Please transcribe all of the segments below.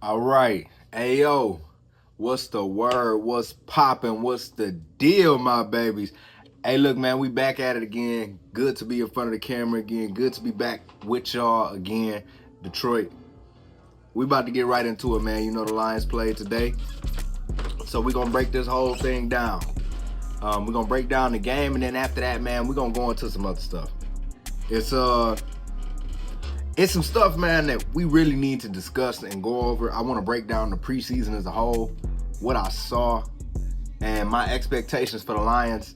All right. Ayo, what's the word? What's popping? What's the deal, my babies? Hey, look, man, we back at it again. Good to be in front of the camera again. Good to be back with y'all again. Detroit. We about to get right into it, man. You know the Lions played today. So we're going to break this whole thing down. We're going to break down the game, and then after that, man, we're going to go into some other stuff. It's some stuff, man, that we really need to discuss and go over. I want to break down the preseason as a whole, what I saw, and my expectations for the Lions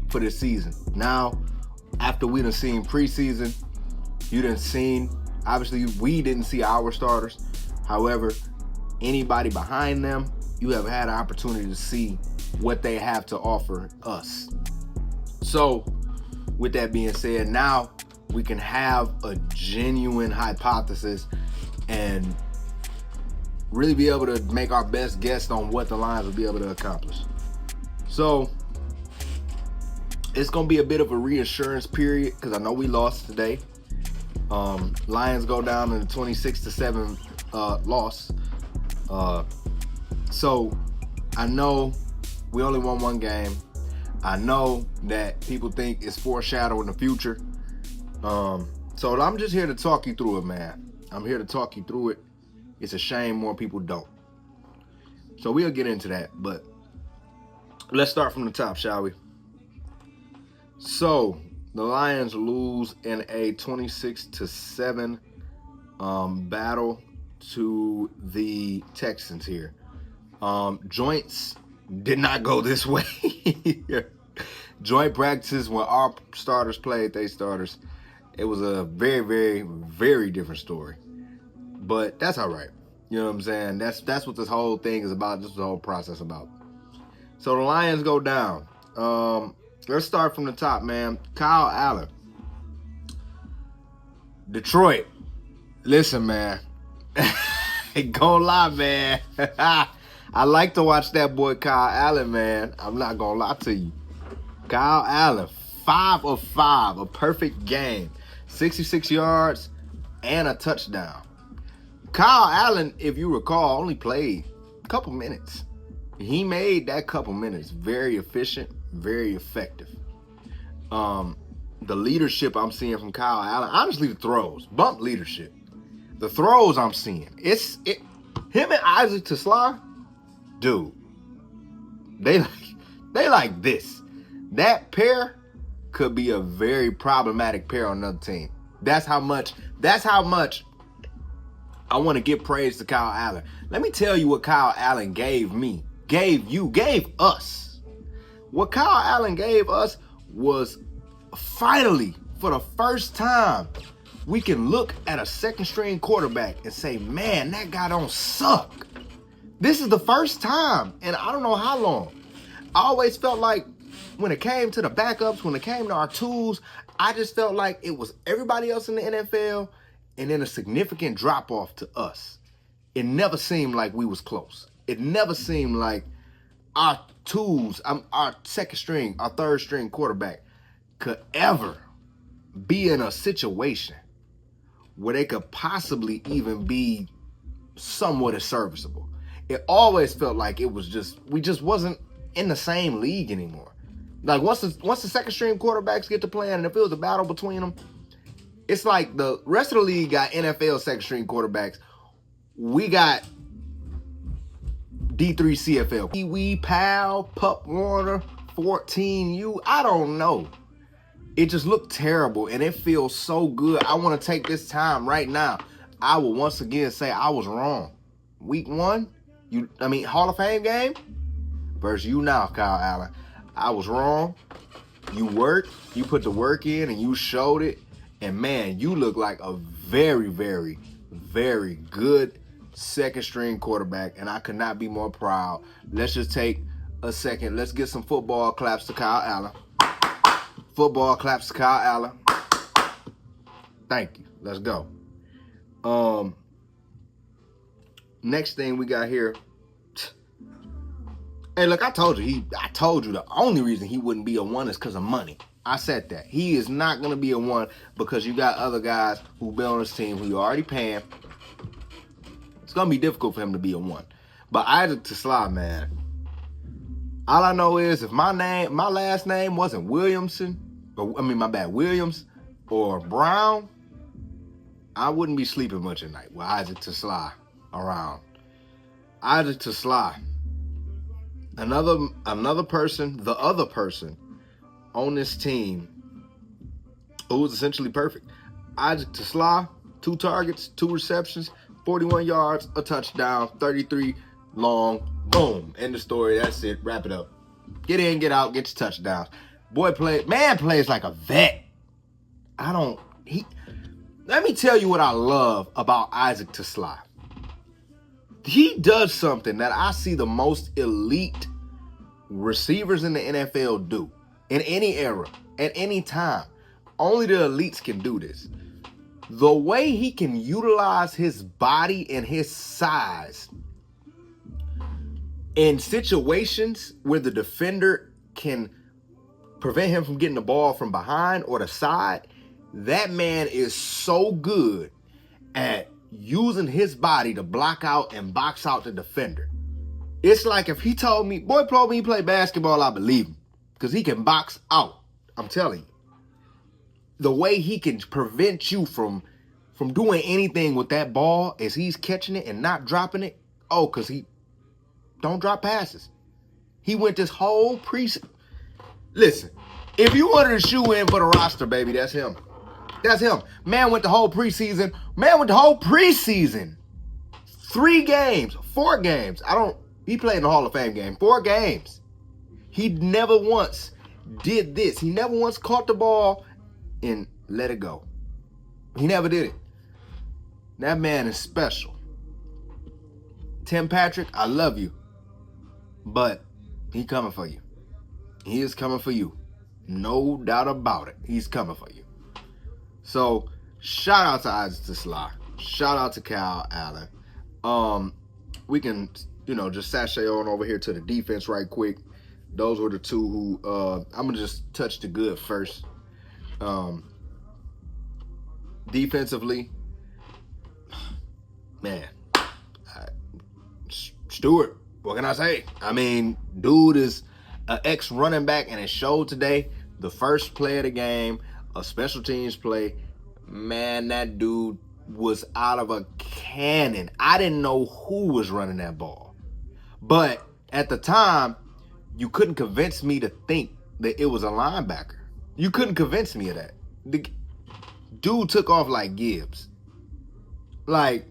for this season. Now, after we done seen preseason, you done seen, obviously we didn't see our starters. However, anybody behind them, you have had an opportunity to see what they have to offer us. So, with that being said, now we can have a genuine hypothesis and really be able to make our best guess on what the Lions will be able to accomplish. So it's going to be a bit of a reassurance period because I know we lost today. Lions go down in a 26-7 loss. So I know we only won one game. I know that people think it's foreshadowing the future. So I'm just here to talk you through it, man. I'm here to talk you through it. It's a shame more people don't. So we'll get into that, but let's start from the top, shall we? So the Lions lose in a 26-7 battle to the Texans here. Joints did not go this way. Joint practices, when our starters played, they starters, it was a very, very, very different story. But that's all right. You know what I'm saying? That's what this whole thing is about. This is the whole process about. So the Lions go down. Let's start from the top, man. Kyle Allen. Detroit. Listen, man. Ain't gonna lie, man. I like to watch that boy Kyle Allen, man. I'm not gonna lie to you. Kyle Allen, 5 of 5, a perfect game. 66 yards and a touchdown. Kyle Allen, if you recall, only played a couple minutes. He made that couple minutes very efficient, very effective. The leadership I'm seeing from Kyle Allen, honestly, the throws, bump leadership. The throws I'm seeing, him and Isaac Tesla, dude, they like this. That pair could be a very problematic pair on another team. That's how much I want to give praise to Kyle Allen. Let me tell you what Kyle Allen gave me, gave us. What Kyle Allen gave us was finally, for the first time, we can look at a second string quarterback and say, man, that guy don't suck. This is the first time in I don't know how long. I always felt like when it came to the backups, when it came to our tools, I just felt like it was everybody else in the NFL and then a significant drop-off to us. It never seemed like we was close. It never seemed like our tools, our second string, our third string quarterback could ever be in a situation where they could possibly even be somewhat as serviceable. It always felt like we just wasn't in the same league anymore. Like once the second string quarterbacks get to playing and if it was a battle between them, it's like the rest of the league got NFL second string quarterbacks. We got D3 CFL. Pee-wee, Pal, Pup Warner, 14U. I don't know. It just looked terrible and it feels so good. I want to take this time right now. I will once again say I was wrong. Week 1, Hall of Fame game versus you now, Kyle Allen. I was wrong. You worked. You put the work in and you showed it. And man, you look like a very, very, very good second string quarterback. And I could not be more proud. Let's just take a second. Let's get some football claps to Kyle Allen. Football claps to Kyle Allen. Thank you. Let's go. Next thing we got here. Hey, look, I told you the only reason he wouldn't be a 1 is because of money. I said that. He is not going to be a 1 because you got other guys who been on this team who you already paying. It's going to be difficult for him to be a 1. But Isaac Tesla, man, all I know is if my last name wasn't Williamson, Williams or Brown, I wouldn't be sleeping much at night with Isaac Tesla around. Isaac Tesla, another person, the other person on this team who was essentially perfect. Isaac Tesla, 2 targets, 2 receptions, 41 yards, a touchdown, 33 long, boom, end the story. That's it. Wrap it up. Get in, get out, get your touchdowns. Man plays like a vet. Let me tell you what I love about Isaac Tesla. He does something that I see the most elite receivers in the NFL do in any era, at any time. Only the elites can do this. The way he can utilize his body and his size in situations where the defender can prevent him from getting the ball from behind or the side, that man is so good at using his body to block out and box out the defender. It's like if he told me, boy told me he played basketball, I believe him. Because he can box out. I'm telling you. The way he can prevent you from doing anything with that ball as he's catching it and not dropping it. Oh, because he don't drop passes. He went this whole preseason. Listen, if you wanted to shoe in for the roster, baby, that's him. That's him. Man went the whole preseason. 3 games, 4 games. He played in the Hall of Fame game. 4 games. He never once did this. He never once caught the ball and let it go. He never did it. That man is special. Tim Patrick, I love you. But he coming for you. He is coming for you. No doubt about it. He's coming for you. So, shout out to Isaac Tesla. Shout out to Kyle Allen. We can, just sashay on over here to the defense right quick. Those were the 2 who, I'm going to just touch the good first. Defensively, man, Stewart, what can I say? Dude is an ex-running back, and it showed today. The first play of the game, a special teams play. Man, that dude was out of a cannon. I didn't know who was running that ball. But at the time, you couldn't convince me to think that it was a linebacker. You couldn't convince me of that. The dude took off like Gibbs. I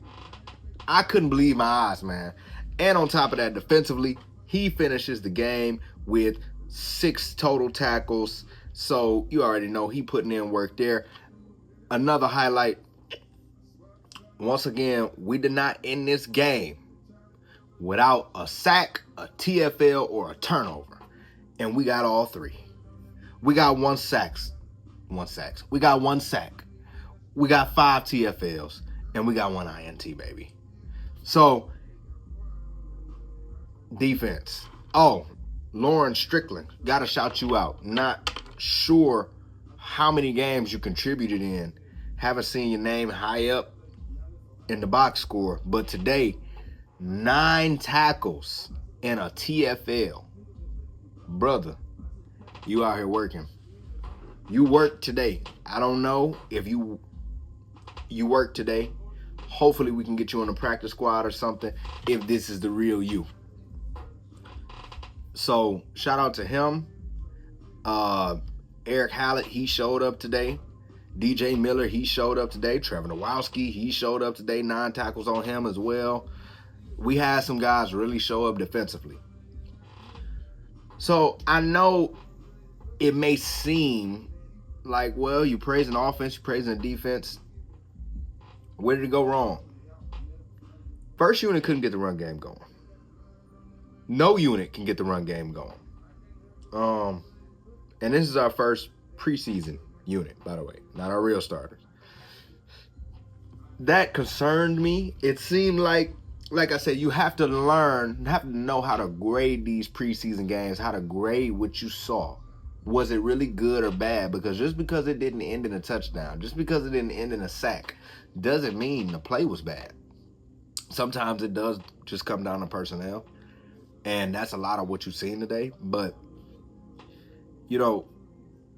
couldn't believe my eyes, man. And on top of that, defensively, he finishes the game with 6 total tackles. So you already know he putting in work there. Another highlight. Once again, we did not end this game without a sack, a TFL, or a turnover. And we got all 3. We got 1 sack. We got 1 sack. We got 5 TFLs. And we got 1 INT, baby. So, defense. Oh, Lauren Strickland. Got to shout you out. Not sure how many games you contributed in. Haven't seen your name high up in the box score. But today, 9 tackles and a TFL. Brother, you out here working. You worked today. I don't know if you worked today. Hopefully we can get you on the practice squad or something if this is the real you. So shout out to him. Eric Hallett, he showed up today. DJ Miller, he showed up today. Trevor Nowowski, he showed up today. 9 tackles on him as well. We had some guys really show up defensively. So I know it may seem like, well, you praising offense, you praising defense. Where did it go wrong? First unit couldn't get the run game going. No unit can get the run game going. And this is our first preseason unit, by the way, not our real starters. That concerned me. It seemed like I said, you have to know how to grade these preseason games, how to grade what you saw. Was it really good or bad? Because just because it didn't end in a touchdown, just because it didn't end in a sack, doesn't mean the play was bad. Sometimes it does just come down to personnel, and that's a lot of what you've seen today. But, you know,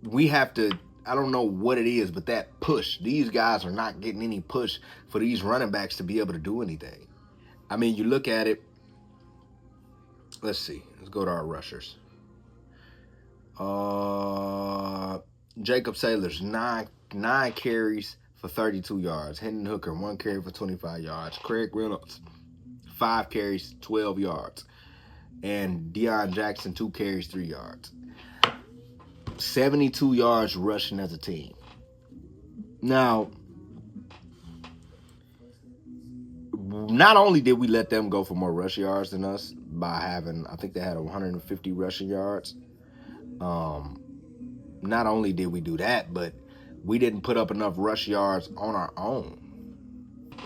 we have to, I don't know what it is, but that push, these guys are not getting any push for these running backs to be able to do anything. I mean, you look at it, let's see, let's go to our rushers. Jacob Saylor's nine carries for 32 yards. Hendon Hooker, 1 carry for 25 yards. Craig Reynolds, 5 carries, 12 yards. And Deion Jackson, 2 carries, 3 yards. 72 yards rushing as a team. Now, not only did we let them go for more rush yards than us by having, I think they had 150 rushing yards. Not only did we do that, but we didn't put up enough rush yards on our own.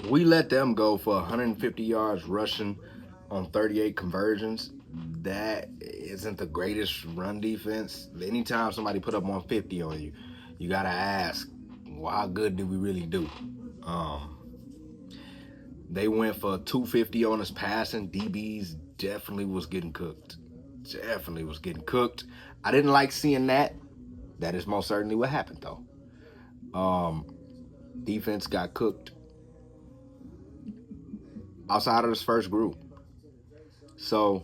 We let them go for 150 yards rushing on 38 conversions. That isn't the greatest run defense. Anytime somebody put up 150 on you, you got to ask, well, how good did we really do? They went for 250 on us passing. DBs definitely was getting cooked. Definitely was getting cooked. I didn't like seeing that. That is most certainly what happened, though. Defense got cooked outside of this first group. So,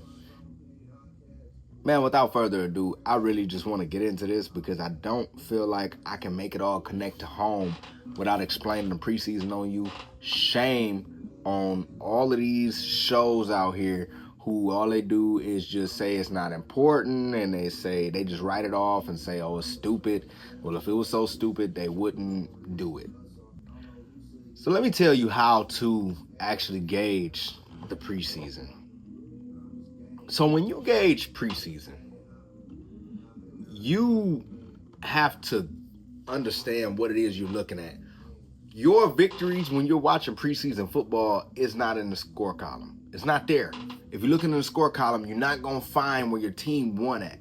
man, without further ado, I really just want to get into this because I don't feel like I can make it all connect to home without explaining the preseason on you. Shame on all of these shows out here who all they do is just say it's not important, and they just write it off and say, oh, it's stupid. Well, if it was so stupid, they wouldn't do it. So let me tell you how to actually gauge the preseason. So when you gauge preseason, you have to understand what it is you're looking at. Your victories when you're watching preseason football is not in the score column. It's not there. If you're looking in the score column, you're not going to find where your team won at.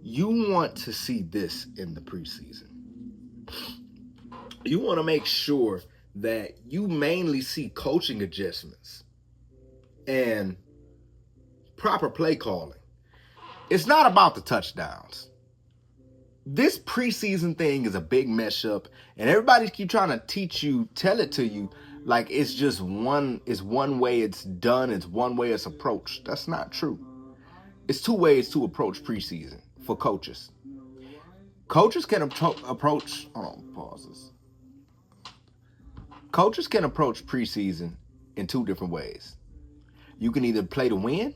You want to see this in the preseason. You want to make sure that you mainly see coaching adjustments and proper play calling. It's not about the touchdowns. This preseason thing is a big mess up, and everybody keep trying to tell it to you like it's just one way it's done, it's one way it's approached. That's not true. It's 2 ways to approach preseason for coaches. Coaches can approach, hold on, pauses. Coaches can approach preseason in 2 different ways. You can either play to win,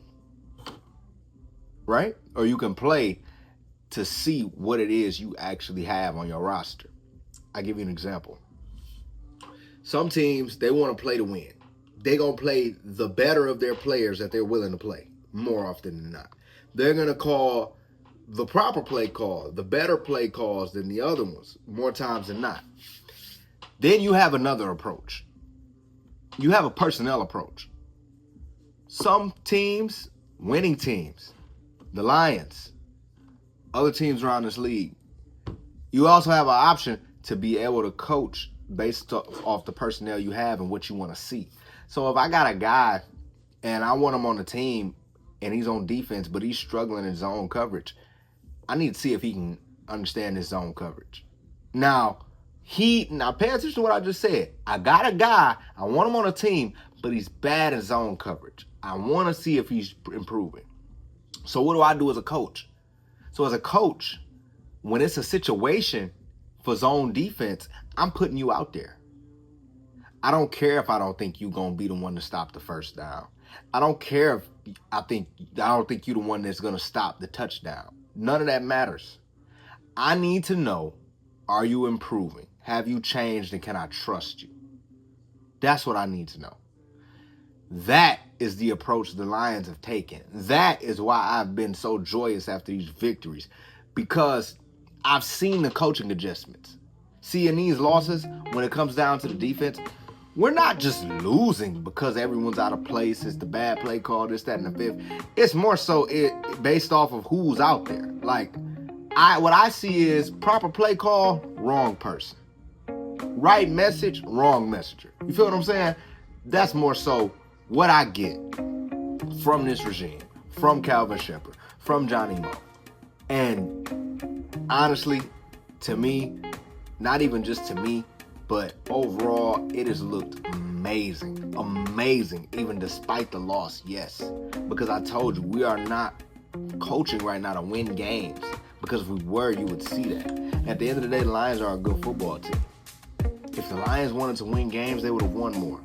right? Or you can play to see what it is you actually have on your roster. I'll give you an example. Some teams, they want to play to win. They're going to play the better of their players that they're willing to play more often than not. They're going to call the proper play call, the better play calls than the other ones, more times than not. Then you have another approach. You have a personnel approach. Some teams, winning teams, the Lions, other teams around this league, you also have an option to be able to coach based off the personnel you have and what you want to see. So if I got a guy and I want him on the team and he's on defense, but he's struggling in zone coverage, I need to see if he can understand his zone coverage. Now pay attention to what I just said. I got a guy, I want him on a team, but he's bad in zone coverage. I want to see if he's improving. So what do I do as a coach? So as a coach, when it's a situation for zone defense, I'm putting you out there. I don't care if I don't think you're going to be the one to stop the first down. I don't care if I don't think you're the one that's going to stop the touchdown. None of that matters. I need to know, are you improving? Have you changed, and can I trust you? That's what I need to know. That is the approach the Lions have taken. That is why I've been so joyous after these victories, because I've seen the coaching adjustments. See, in these losses, when it comes down to the defense, we're not just losing because everyone's out of place. It's the bad play call, this, that, and the fifth. It's more so based off of who's out there. Like, what I see is proper play call, wrong person. Right message, wrong messenger. You feel what I'm saying? That's more so what I get from this regime, from Calvin Shepard, from Johnny Mo. And honestly, to me, not even just to me, but overall, it has looked amazing. Amazing, even despite the loss, yes. Because I told you, we are not coaching right now to win games. Because if we were, you would see that. At the end of the day, the Lions are a good football team. If the Lions wanted to win games, they would have won more.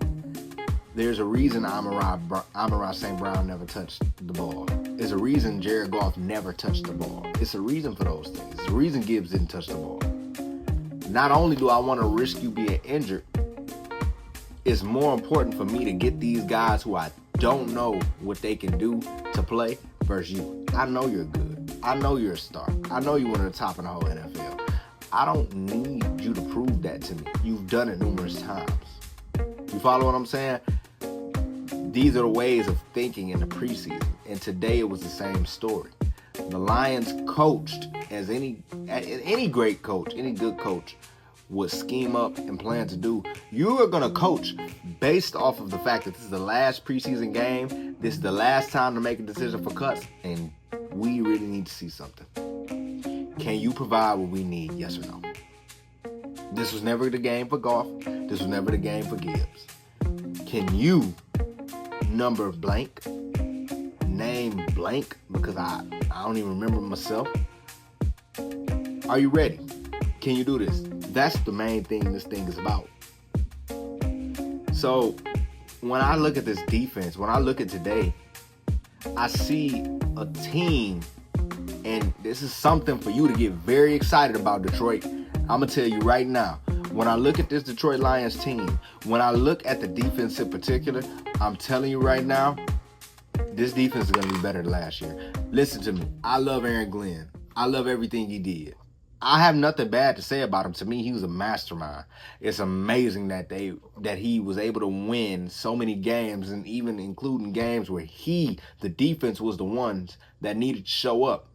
There's a reason Amon-Ra St. Brown never touched the ball. There's a reason Jared Goff never touched the ball. It's a reason for those things. It's a reason Gibbs didn't touch the ball. Not only do I want to risk you being injured, it's more important for me to get these guys who I don't know what they can do to play versus you. I know you're good. I know you're a star. I know you're one of the top in the whole NFL. I don't need you to prove that to me. You've done it numerous times. You follow what I'm saying? These are the ways of thinking in the preseason. And today it was the same story. The Lions coached as any great coach, any good coach would scheme up and plan to do. You are going to coach based off of the fact that this is the last preseason game. This is the last time to make a decision for cuts. And we really need to see something. Can you provide what we need? Yes or no? This was never the game for Goff. This was never the game for Gibbs. Can you number blank, name blank, because I don't even remember myself. Are you ready? Can you do this? That's the main thing this thing is about. So when I look at this defense, when I look at today, I see a team, and this is something for you to get very excited about, Detroit. I'm going to tell you right now, when I look at this Detroit Lions team, when I look at the defense in particular, I'm telling you right now, this defense is going to be better than last year. Listen to me. I love Aaron Glenn. I love everything he did. I have nothing bad to say about him. To me, he was a mastermind. It's amazing that he was able to win so many games, and even including games where the defense was the ones that needed to show up.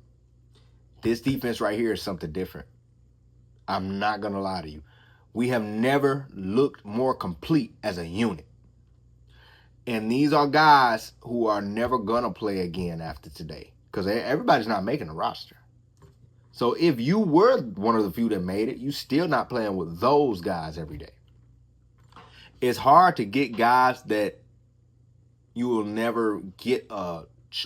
This defense right here is something different. I'm not going to lie to you. We have never looked more complete as a unit. And these are guys who are never going to play again after today, because everybody's not making the roster. So if you were one of the few that made it, you're still not playing with those guys every day. It's hard to get guys that you will never get a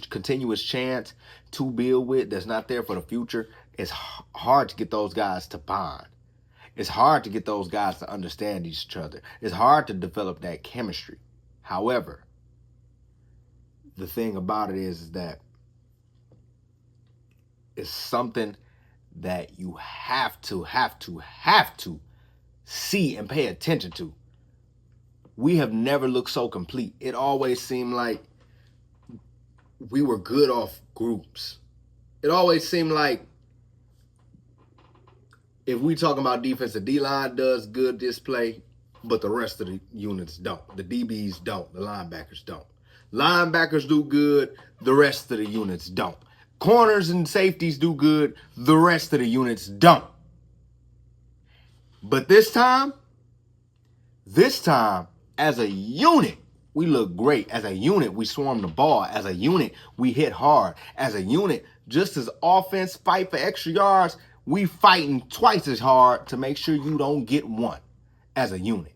continuous chance to build with, that's not there for the future. It's hard to get those guys to bond. It's hard to get those guys to understand each other. It's hard to develop that chemistry. However, the thing about it is that it's something that you have to see and pay attention to. We have never looked so complete. It always seemed like we were good off groups. It always seemed like if we talking about defense, the D-line does good display, but the rest of the units don't. The DBs don't. The linebackers don't. Linebackers do good. The rest of the units don't. Corners and safeties do good. The rest of the units don't. But this time, as a unit, we look great. As a unit, we swarm the ball. As a unit, we hit hard. As a unit, just as offense fight for extra yards, we fighting twice as hard to make sure you don't get one as a unit.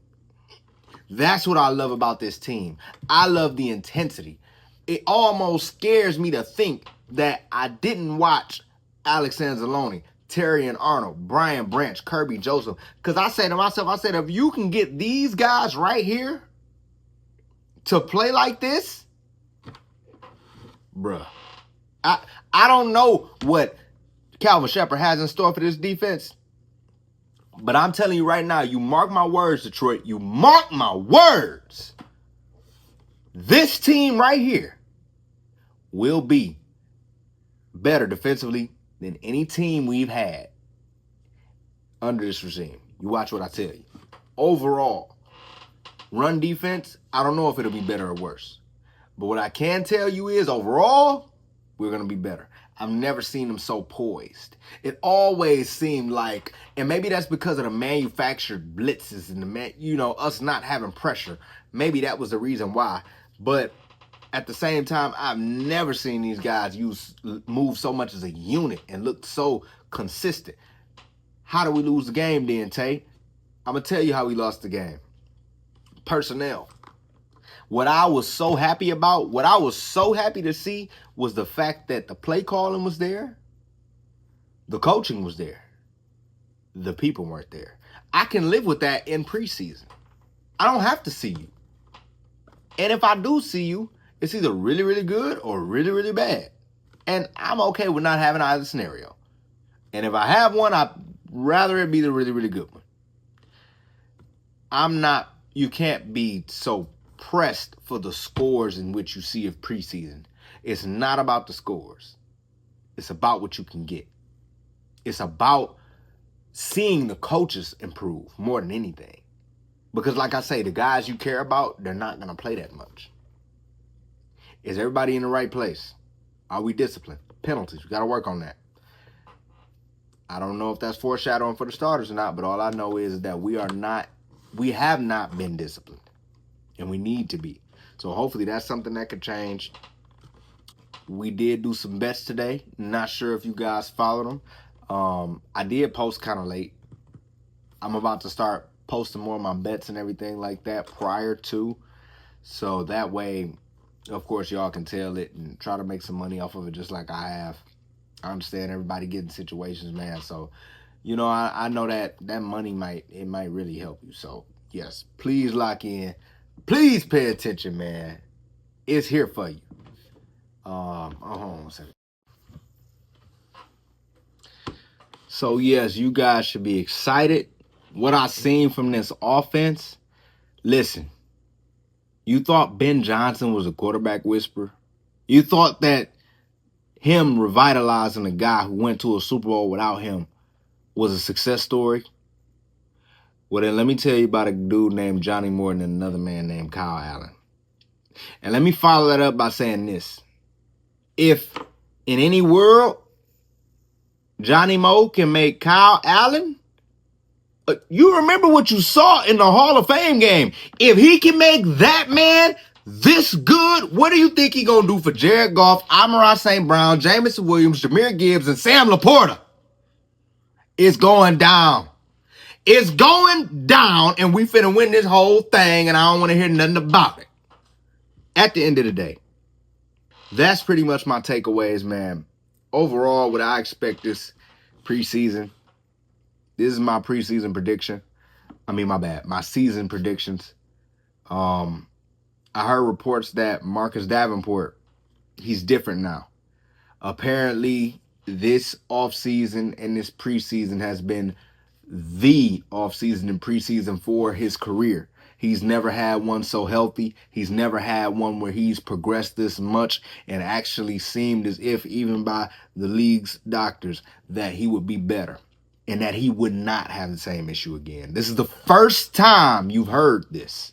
That's what I love about this team. I love the intensity. It almost scares me to think that I didn't watch Alex Anzalone, Terry and Arnold, Brian Branch, Kirby Joseph. Because I say to myself, if you can get these guys right here to play like this, bruh, I don't know what Calvin Shepard has in store for this defense, but I'm telling you right now, you mark my words, Detroit, you mark my words. This team right here will be better defensively than any team we've had under this regime. You watch what I tell you. Overall, run defense, I don't know if it'll be better or worse. But what I can tell you is overall, we're going to be better. I've never seen them so poised. It always seemed like, and maybe that's because of the manufactured blitzes and us not having pressure. Maybe that was the reason why. But at the same time, I've never seen these guys move so much as a unit and look so consistent. How do we lose the game then, Tay? I'm going to tell you how we lost the game. Personnel. What I was so happy about, what I was so happy to see was the fact that the play calling was there. The coaching was there. The people weren't there. I can live with that in preseason. I don't have to see you. And if I do see you, it's either really, really good or really, really bad. And I'm okay with not having either scenario. And if I have one, I'd rather it be the really, really good one. You can't be so pressed for the scores in which you see of preseason. It's not about the scores. It's about what you can get. It's about seeing the coaches improve more than anything. Because like I say, the guys you care about, they're not going to play that much. Is everybody in the right place? Are we disciplined? Penalties, we got to work on that. I don't know if that's foreshadowing for the starters or not, but all I know is that we have not been disciplined. And we need to be. So hopefully that's something that could change. We did do some bets today. Not sure if you guys followed them. I did post kind of late. I'm about to start posting more of my bets and everything like that prior to. So that way, of course, y'all can tell it and try to make some money off of it just like I have. I understand everybody getting situations, man. So, I know that money might really help you. So, yes, please lock in. Please pay attention, man. It's here for you. Hold on a second. So, yes, you guys should be excited. What I seen from this offense, listen, you thought Ben Johnson was a quarterback whisperer? You thought that him revitalizing a guy who went to a Super Bowl without him was a success story? Well, then let me tell you about a dude named Johnny Morton and another man named Kyle Allen. And let me follow that up by saying this. If in any world Johnny Mo can make Kyle Allen, you remember what you saw in the Hall of Fame game. If he can make that man this good, what do you think he gonna do for Jared Goff, Amon-Ra St. Brown, Jameson Williams, Jahmyr Gibbs, and Sam Laporta? It's going down. It's going down, and we finna win this whole thing, and I don't want to hear nothing about it. At the end of the day, that's pretty much my takeaways, man. Overall, what I expect this preseason, this is my preseason prediction. My season predictions. I heard reports that Marcus Davenport, he's different now. Apparently, this offseason and this preseason has been the offseason and preseason for his career. He's never had one so healthy. He's never had one where he's progressed this much and actually seemed as if, even by the league's doctors, that he would be better and that he would not have the same issue again. This is the first time you've heard this.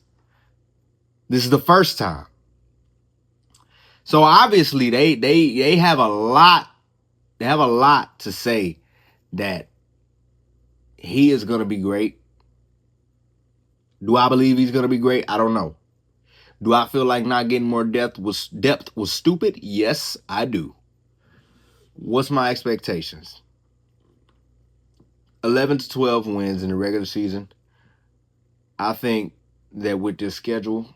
This is the first time. So obviously they have a lot. They have a lot to say that he is going to be great. Do I believe he's going to be great? I don't know. Do I feel like not getting more depth was stupid? Yes, I do. What's my expectations? 11 to 12 wins in the regular season. I think that with this schedule,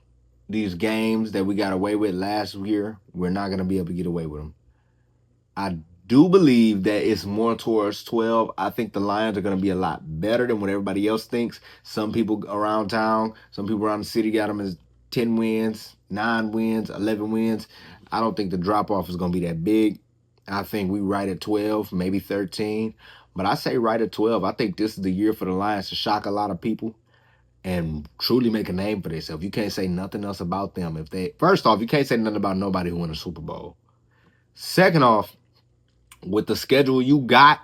these games that we got away with last year, we're not going to be able to get away with them. I do believe that it's more towards 12. I think the Lions are going to be a lot better than what everybody else thinks. Some people around town, some people around the city got them as 10 wins, 9 wins, 11 wins. I don't think the drop-off is going to be that big. I think we right at 12, maybe 13. But I say right at 12. I think this is the year for the Lions to shock a lot of people and truly make a name for themselves. You can't say nothing else about them. First off, you can't say nothing about nobody who won a Super Bowl. Second off, with the schedule you got,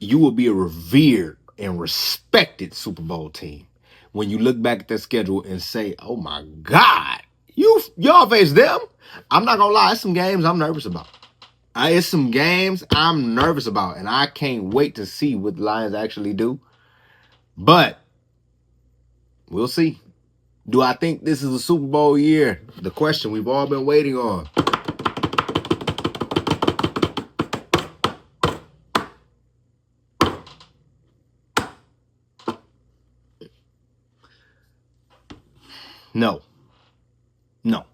you will be a revered and respected Super Bowl team. When you look back at that schedule and say, oh my God, y'all face them? I'm not gonna lie, it's some games I'm nervous about. It's some games I'm nervous about, and I can't wait to see what the Lions actually do. But we'll see. Do I think this is a Super Bowl year? The question we've all been waiting on. No. No.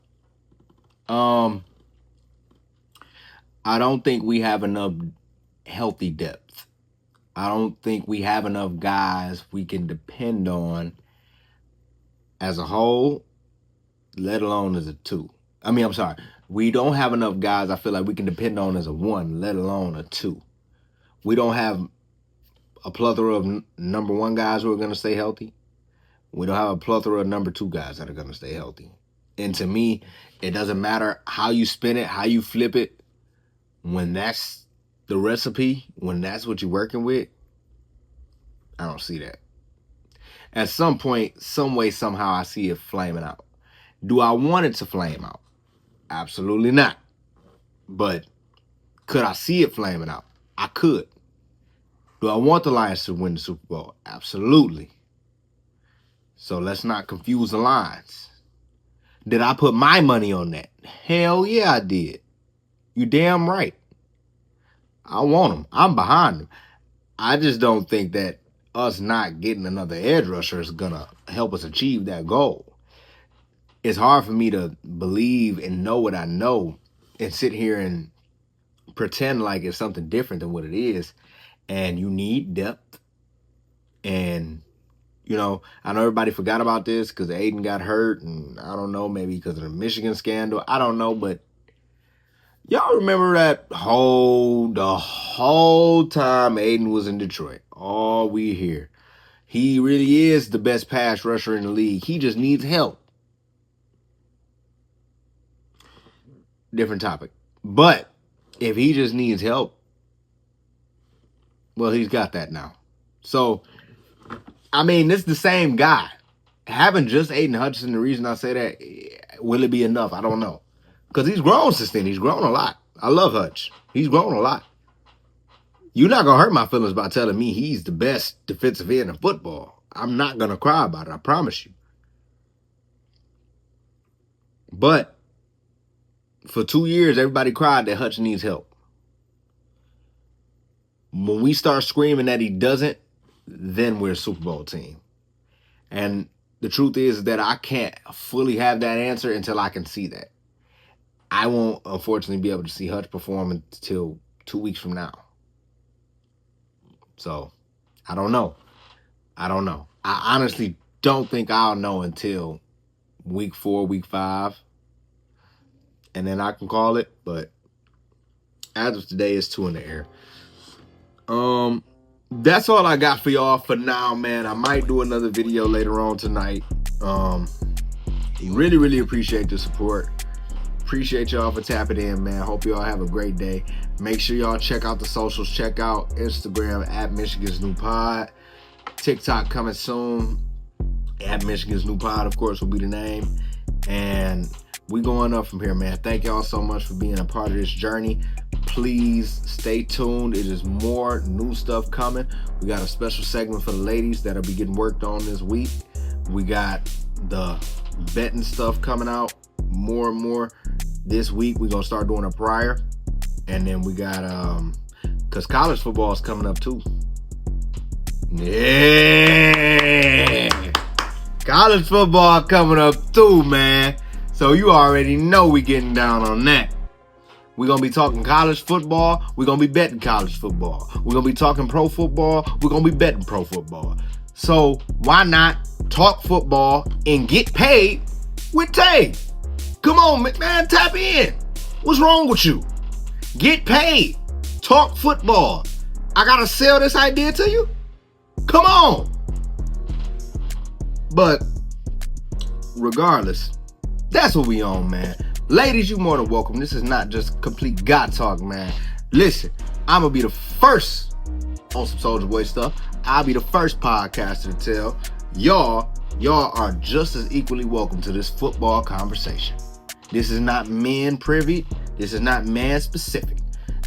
I don't think we have enough healthy depth. I don't think we have enough guys we can depend on as a whole, let alone as a two. I'm sorry. We don't have enough guys I feel like we can depend on as a one, let alone a two. We don't have a plethora of number one guys who are going to stay healthy. We don't have a plethora of number two guys that are going to stay healthy. And to me, it doesn't matter how you spin it, how you flip it. When that's the recipe, when that's what you're working with, I don't see that. At some point, some way, somehow, I see it flaming out. Do I want it to flame out? Absolutely not. But could I see it flaming out? I could. Do I want the Lions to win the Super Bowl? Absolutely. So let's not confuse the lines. Did I put my money on that? Hell yeah, I did. You damn right. I want them. I'm behind them. I just don't think that us not getting another edge rusher is going to help us achieve that goal. It's hard for me to believe and know what I know and sit here and pretend like it's something different than what it is. And you need depth. And, I know everybody forgot about this because Aiden got hurt. And I don't know, maybe because of the Michigan scandal. I don't know, but y'all remember the whole time Aiden was in Detroit. All we hear. He really is the best pass rusher in the league. He just needs help. Different topic. But if he just needs help, well, he's got that now. So, this is the same guy. Having just Aiden Hutchinson, the reason I say that, will it be enough? I don't know. Because he's grown since then. He's grown a lot. I love Hutch. He's grown a lot. You're not going to hurt my feelings by telling me he's the best defensive end in football. I'm not going to cry about it. I promise you. But for 2 years, everybody cried that Hutch needs help. When we start screaming that he doesn't, then we're a Super Bowl team. And the truth is that I can't fully have that answer until I can see that. I won't, unfortunately, be able to see Hutch perform until 2 weeks from now. So, I don't know. I honestly don't think I'll know until week 4, week 5. And then I can call it. But as of today, it's 2 in the air. That's all I got for y'all for now, man. I might do another video later on tonight. Really, really appreciate the support. Appreciate y'all for tapping in, man. Hope y'all have a great day. Make sure y'all check out the socials. Check out Instagram at Michigan's New Pod. TikTok coming soon. At Michigan's New Pod, of course, will be the name. And we going up from here, man. Thank y'all so much for being a part of this journey. Please stay tuned. It is more new stuff coming. We got a special segment for the ladies that'll be getting worked on this week. We got the betting stuff coming out more and more. This week, we're going to start doing a prior. And then we got, because college football is coming up too. Yeah. College football coming up too, man. So you already know we getting down on that. We're going to be talking college football. We're going to be betting college football. We're going to be talking pro football. We're going to be betting pro football. So why not talk football and get paid with Tay? Come on, man, tap in. What's wrong with you? Get paid. Talk football. I got to sell this idea to you? Come on. But regardless, that's what we on, man. Ladies, you're more than welcome. This is not just complete God talk, man. Listen, I'm going to be the first on some Soulja Boy stuff. I'll be the first podcaster to tell y'all are just as equally welcome to this football conversation. This is not men privy. This is not man specific.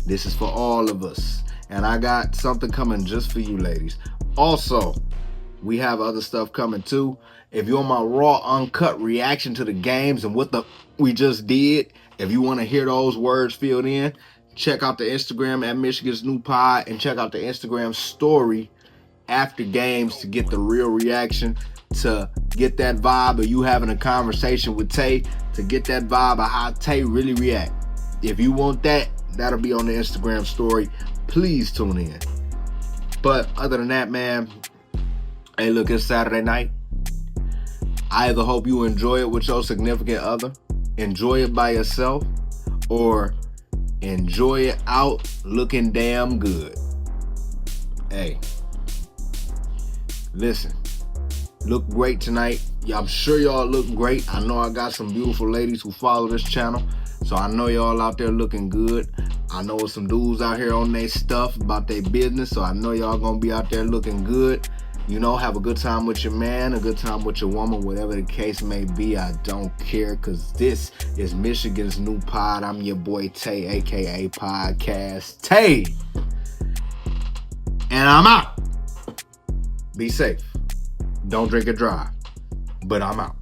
This is for all of us. And I got something coming just for you, ladies. Also, We have other stuff coming too. If you want my raw, uncut reaction to the games and what we just did, if you want to hear those words filled in, check out the Instagram at Michigan's New Pod and check out the Instagram story after games to get the real reaction, to get that vibe of you having a conversation with Tay, to get that vibe of how Tay really react. If you want that, that'll be on the Instagram story. Please tune in. But other than that, man, hey, look, it's Saturday night. I either hope you enjoy it with your significant other, enjoy it by yourself, or enjoy it out looking damn good. Hey, listen, look great tonight. I'm sure y'all look great. I know I got some beautiful ladies who follow this channel, so I know y'all out there looking good. I know some dudes out here on their stuff about their business, so I know y'all gonna be out there looking good. You know, have a good time with your man, a good time with your woman, whatever the case may be. I don't care, because this is Michigan's New Pod. I'm your boy Tay, aka Podcast Tay. And I'm out. Be safe. Don't drink and drive. But I'm out.